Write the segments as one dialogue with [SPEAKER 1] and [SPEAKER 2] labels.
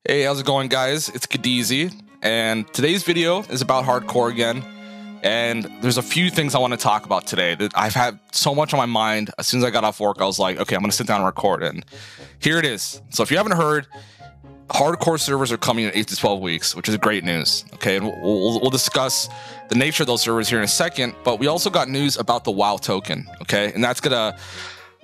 [SPEAKER 1] Hey, how's it going, guys? It's Kadizi, and today's video is about hardcore again. And there's a few things I want to talk about today that I've had so much on my mind. As soon as I got off work, I was like, okay, I'm going to sit down and record. And here it is. So if you haven't heard, hardcore servers are coming in 8 to 12 weeks, which is great news. Okay, and we'll discuss the nature of those servers here in a second. But we also got news about the WoW token. Okay, and that's going to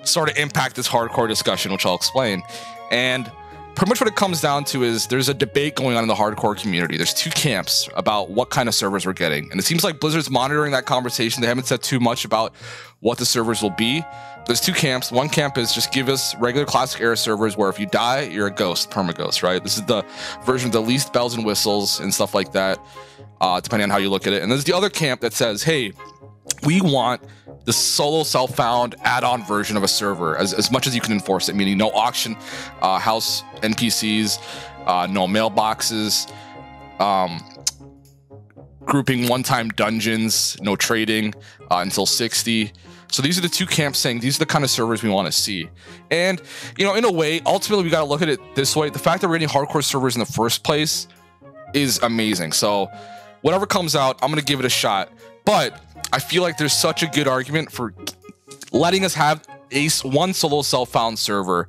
[SPEAKER 1] sort of impact this hardcore discussion, which I'll explain. And pretty much what it comes down to is there's a debate going on in the hardcore community. There's two camps about what kind of servers we're getting. And it seems like Blizzard's monitoring that conversation. They haven't said too much about what the servers will be. There's two camps. One camp is just give us regular classic era servers where if you die, you're a ghost, perma-ghost, right? This is the version with the least bells and whistles and stuff like that, depending on how you look at it. And there's the other camp that says, hey, we want the solo self-found add-on version of a server as much as you can enforce it, meaning no auction house NPCs, no mailboxes, grouping one-time dungeons, no trading until 60. So these are the two camps saying these are the kind of servers we want to see. And, you know, in a way, ultimately, we got to look at it this way. The fact that we're getting hardcore servers in the first place is amazing. So whatever comes out, I'm going to give it a shot. But I feel like there's such a good argument for letting us have one solo self-found server.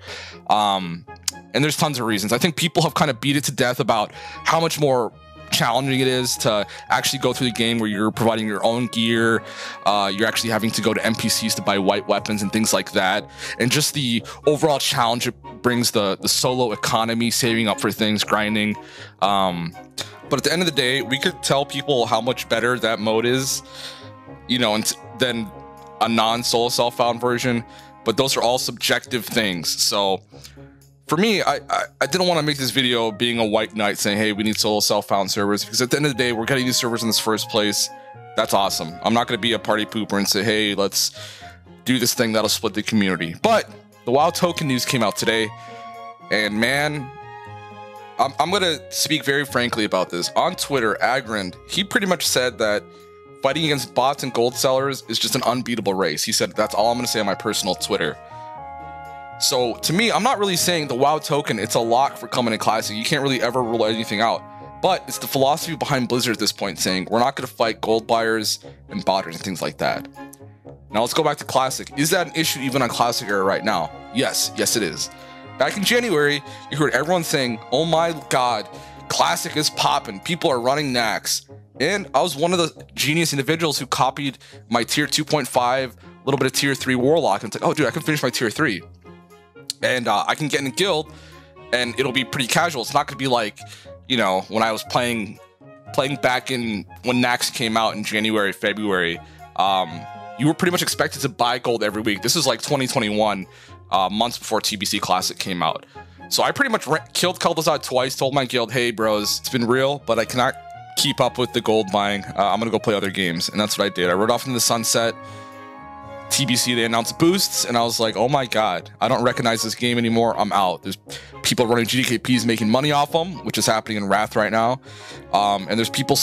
[SPEAKER 1] And there's tons of reasons. I think people have kind of beat it to death about how much more challenging it is to actually go through the game where you're providing your own gear. You're actually having to go to NPCs to buy white weapons and things like that. And just the overall challenge it brings the solo economy, saving up for things, grinding. But at the end of the day, we could tell people how much better that mode is, you know, than a non-solo self-found version. But those are all subjective things. So for me, I didn't want to make this video being a white knight saying, hey, we need solo self-found servers, because at the end of the day, we're getting these servers in this first place. That's awesome. I'm not going to be a party pooper and say, hey, let's do this thing that'll split the community. But the WoW token news came out today, and man, I'm going to speak very frankly about this. On Twitter, Agrind, he pretty much said that fighting against bots and gold sellers is just an unbeatable race. He said, that's all I'm going to say on my personal Twitter. So to me, I'm not really saying the WoW token, it's a lock for coming in Classic. You can't really ever rule anything out. But it's the philosophy behind Blizzard at this point saying, we're not going to fight gold buyers and botters and things like that. Now let's go back to Classic. Is that an issue even on Classic era right now? Yes, it is. Back in January, you heard everyone saying, oh my god, Classic is popping, people are running Nax. And I was one of the genius individuals who copied my tier 2.5, a little bit of tier 3 Warlock, and it's like, oh dude, I can finish my tier 3. And I can get in a guild, and it'll be pretty casual. It's not going to be like, you know, when I was playing back in, when Nax came out in January, February, you were pretty much expected to buy gold every week. This is like 2021, months before TBC Classic came out. So I pretty much killed Kaldazad twice, told my guild, hey bros, it's been real, but I cannot keep up with the gold buying. I'm going to go play other games. And that's what I did. I rode off into the sunset. TBC, they announced boosts, and I was like, oh my god, I don't recognize this game anymore. I'm out. There's people running GDKPs making money off them, which is happening in Wrath right now. And there's people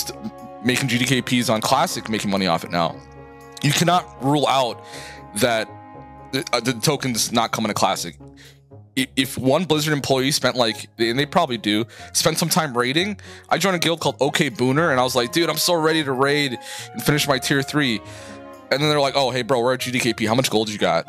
[SPEAKER 1] making GDKPs on Classic making money off it now. You cannot rule out that the token does not come in a Classic. If one Blizzard employee spent, like, and they probably do, spent some time raiding. I joined a guild called OK Booner, and I was like, dude, I'm so ready to raid and finish my tier 3. And then they're like, oh, hey, bro, we're at GDKP. How much gold you got?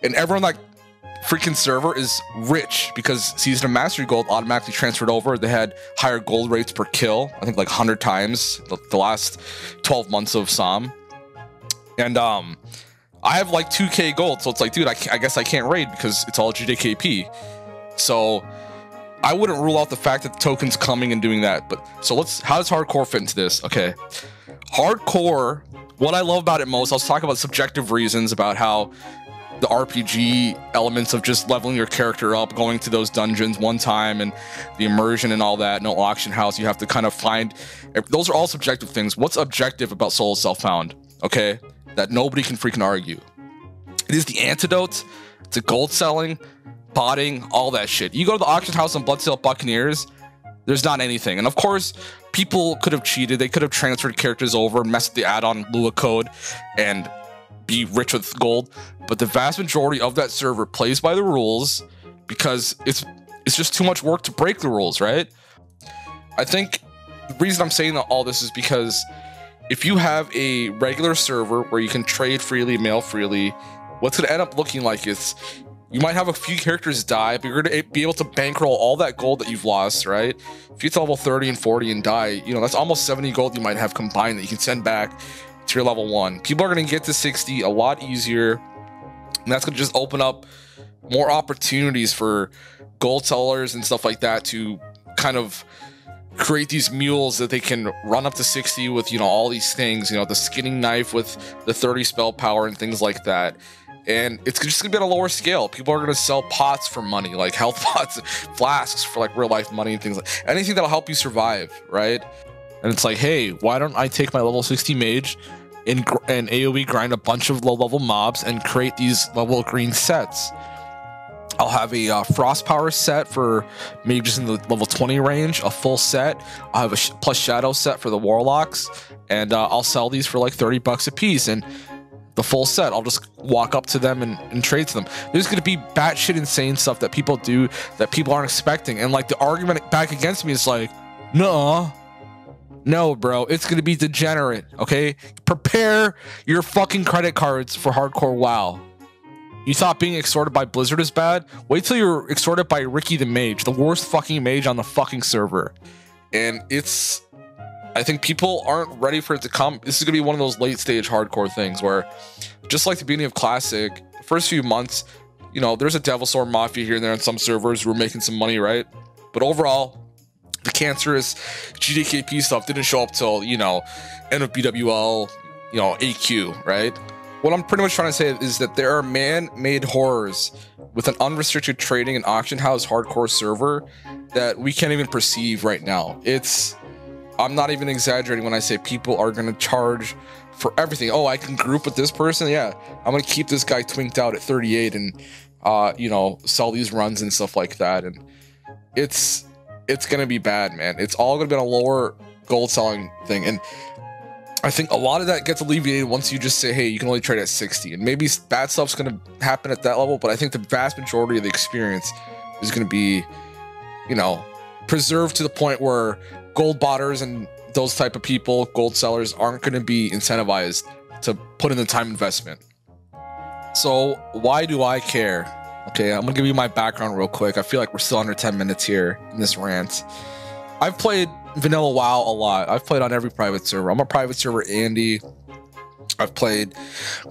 [SPEAKER 1] And everyone on that freaking server is rich because Season of Mastery gold automatically transferred over. They had higher gold rates per kill, I think like 100 times the last 12 months of SOM. And I have like 2k gold, so it's like, dude, I guess I can't raid because it's all GDKP. So I wouldn't rule out the fact that the token's coming and doing that. But so how does hardcore fit into this? Okay, hardcore, what I love about it most, I'll talk about subjective reasons about how the RPG elements of just leveling your character up, going to those dungeons one time, and the immersion and all that, no auction house, you have to kind of find, those are all subjective things. What's objective about solo self-found? Okay, that nobody can freaking argue. It is the antidote to gold selling, botting, all that shit. You go to the auction house on Bloodsail Buccaneers, there's not anything. And of course, people could have cheated. They could have transferred characters over, messed with the add-on Lua code, and be rich with gold. But the vast majority of that server plays by the rules because it's it's just too much work to break the rules, right? I think the reason I'm saying all this is because if you have a regular server where you can trade freely, mail freely, what's going to end up looking like is you might have a few characters die, but you're going to be able to bankroll all that gold that you've lost, right? If you get to level 30 and 40 and die, you know, that's almost 70 gold you might have combined that you can send back to your level 1. People are going to get to 60 a lot easier, and that's going to just open up more opportunities for gold sellers and stuff like that to kind of create these mules that they can run up to 60 with, you know, all these things, you know, the skinning knife with the 30 spell power and things like that. And it's just gonna be at a lower scale. People are gonna sell pots for money, like health pots, flasks for like real life money and things like anything that'll help you survive, right? And it's like, hey, why don't I take my level 60 mage and AoE grind a bunch of low level mobs and create these level green sets? I'll have a frost power set for mages in the level 20 range, a full set. I'll have a plus shadow set for the warlocks, and I'll sell these for like 30 bucks a piece. And the full set, I'll just walk up to them and trade to them. There's going to be batshit insane stuff that people do that people aren't expecting. And like the argument back against me is like, no, bro, it's going to be degenerate. Okay. Prepare your fucking credit cards for hardcore WoW. You thought being extorted by Blizzard is bad? Wait till you're extorted by Ricky the Mage, the worst fucking mage on the fucking server. And I think people aren't ready for it to come. This is going to be one of those late stage hardcore things where, just like the beginning of Classic, the first few months, you know, there's a Devil Sword Mafia here and there on some servers who are making some money, right? But overall, the cancerous GDKP stuff didn't show up till, you know, end of BWL, you know, AQ, right? What I'm pretty much trying to say is that there are man-made horrors with an unrestricted trading and auction house hardcore server that we can't even perceive right now. I'm not even exaggerating when I say people are going to charge for everything. Oh, I can group with this person? Yeah, I'm going to keep this guy twinked out at 38 and, you know, sell these runs and stuff like that. And it's going to be bad, man. It's all going to be on a lower gold selling thing. And I think a lot of that gets alleviated once you just say, hey, you can only trade at 60. And maybe bad stuff's going to happen at that level, but I think the vast majority of the experience is going to be, you know, preserved to the point where gold botters and those type of people, gold sellers, aren't going to be incentivized to put in the time investment. So why do I care? Okay, I'm going to give you my background real quick. I feel like we're still under 10 minutes here in this rant. I've played vanilla WoW a lot. I've played on every private server. I'm a private server Andy. I've played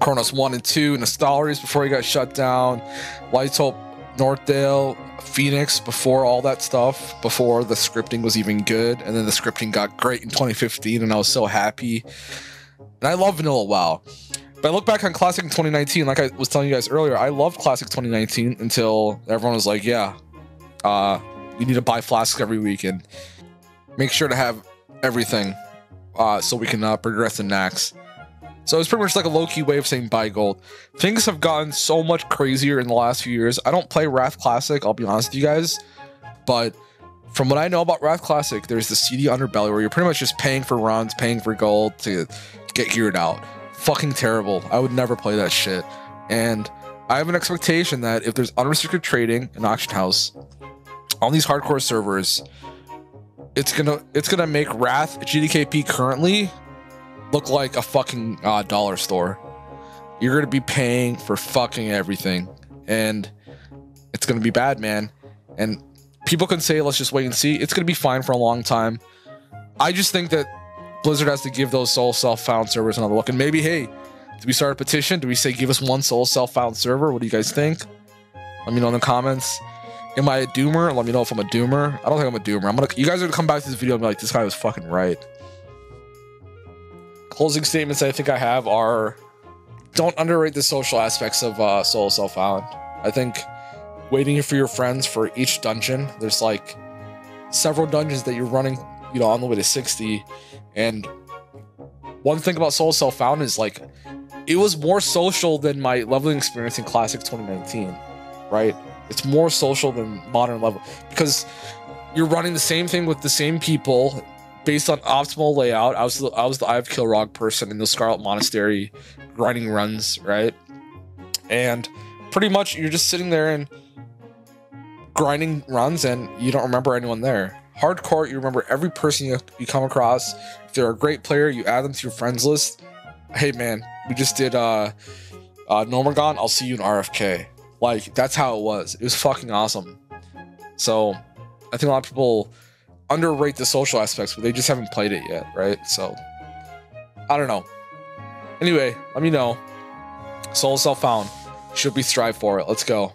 [SPEAKER 1] Kronos 1 and 2, Nostalrius before he got shut down, Lights Hope, Northdale, Phoenix before all that stuff, before the scripting was even good. And then the scripting got great in 2015 and I was so happy. And I love vanilla WoW. But I look back on Classic in 2019, like I was telling you guys earlier, I loved Classic 2019 until everyone was like, yeah, you need to buy flasks every week and make sure to have everything so we can progress in Nax. So it's pretty much like a low-key way of saying buy gold. Things have gotten so much crazier in the last few years. I don't play Wrath Classic, I'll be honest with you guys. But from what I know about Wrath Classic, there's the seedy underbelly where you're pretty much just paying for runs, paying for gold to get geared out. Fucking terrible. I would never play that shit. And I have an expectation that if there's unrestricted trading in Auction House on these hardcore servers, it's gonna make Wrath GDKP currently look like a fucking dollar store. You're gonna be paying for fucking everything, and it's gonna be bad, man. And people can say, let's just wait and see. It's gonna be fine for a long time. I just think that Blizzard has to give those soul self-found servers another look. And maybe, hey, do we start a petition? Do we say give us one soul self-found server? What do you guys think? Let me know in the comments. Am I a doomer? Let me know if I'm a doomer. I don't think I'm a doomer. You guys are gonna come back to this video and be like, this guy was fucking right. Closing statements I think I have are, don't underrate the social aspects of Soul Self-Found. I think waiting for your friends for each dungeon, there's like several dungeons that you're running, you know, on the way to 60. And one thing about Soul Self-Found is like, it was more social than my leveling experience in Classic 2019, right? It's more social than modern level because you're running the same thing with the same people based on optimal layout. I was the Eye of Kilrog person in the Scarlet Monastery grinding runs, right? And pretty much you're just sitting there and grinding runs and you don't remember anyone there. Hardcore, you remember every person you come across. If they're a great player, you add them to your friends list. Hey man, we just did Normagon, I'll see you in RFK. Like, that's how it was. It was fucking awesome. So I think a lot of people underrate the social aspects, but they just haven't played it yet, right? So I don't know. Anyway, let me know. Soul self found. Should we strive for it? Let's go.